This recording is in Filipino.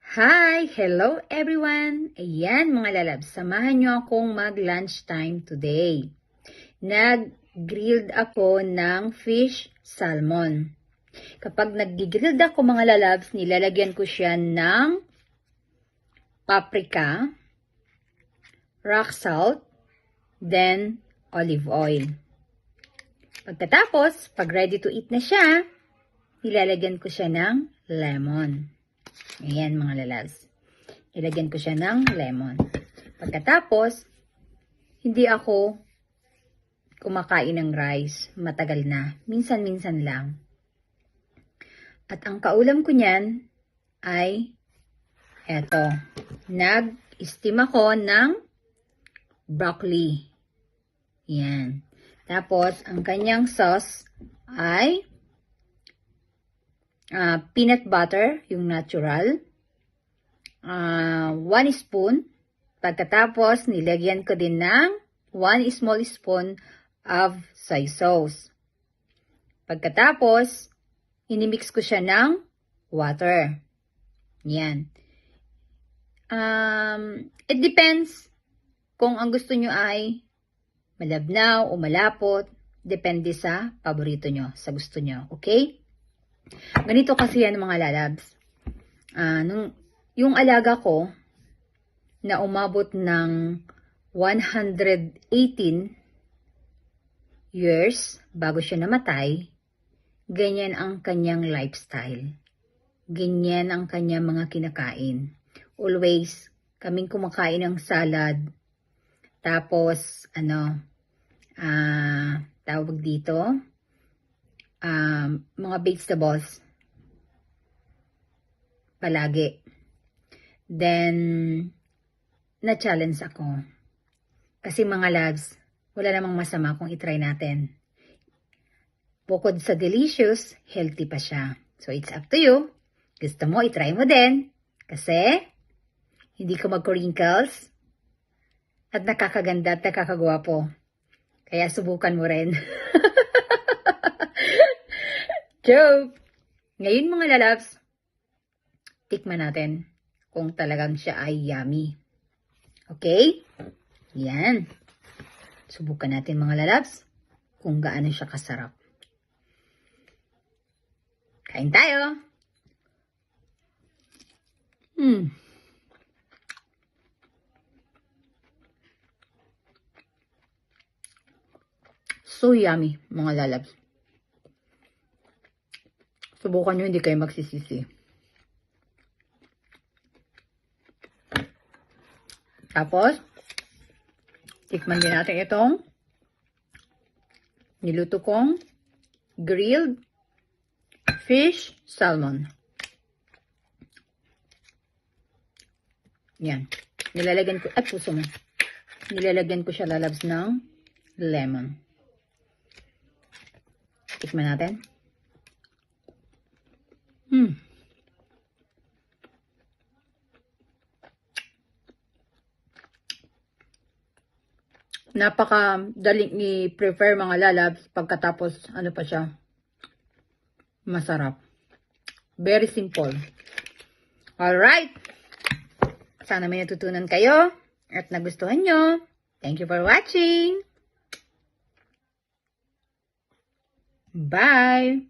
Hi! Hello everyone! Ayan mga lalabs, samahan nyo akong mag-lunchtime today. Nag-grilled ako ng fish salmon. Kapag nag-grilled ako mga lalabs, nilalagyan ko siya ng paprika, rock salt, then olive oil. Pagkatapos, pag ready to eat na siya, nilalagyan ko siya ng lemon. Ayan mga lalabs. Ilagyan ko siya ng lemon. Pagkatapos, hindi ako kumakain ng rice. Matagal na. Minsan-minsan lang. At ang kaulam ko niyan ay eto. Nag-steam ako ng broccoli. Yan. Tapos, ang kanyang sauce ay peanut butter, yung natural. 1 spoon. Pagkatapos, nilagyan ko din ng 1 small spoon of soy sauce. Pagkatapos, inimix ko siya ng water. Yan. It depends kung ang gusto nyo ay malabnaw o malapot. Depende sa paborito nyo, sa gusto nyo. Okay? Ganito kasi yan mga lalabs. Yung alaga ko na umabot ng 118 years bago siya namatay, ganyan ang kanyang lifestyle. Ganyan ang kanyang mga kinakain. Always, kaming kumakain ng salad. Tapos, tawag dito, mga vegetables palagi. Then, na-challenge ako. Kasi mga loves, wala namang masama kung itry natin. Bukod sa delicious, healthy pa siya. So, it's up to you. Gusto mo, itry mo din. Kasi, hindi ko mag-wrinkles at nakakaganda at nakakagwapo. Kaya subukan mo rin. Joke! Ngayon mga lalabs, tikman natin kung talagang siya ay yummy. Okay? Yan. Subukan natin mga lalabs kung gaano siya kasarap. Kain tayo! So yummy mga lalabs. Subukan nyo, hindi kayo magsisisi. Tapos, tikman din natin itong niluto kong grilled fish salmon. Yan. Nilalagyan ko, puso mo. Nilalagyan ko siya lalabs ng lemon. Tikman natin. Napaka-daling i-prefer mga lalabs pagkatapos ano pa siya, masarap. Very simple. Alright. Sana may natutunan kayo at nagustuhan nyo. Thank you for watching. Bye!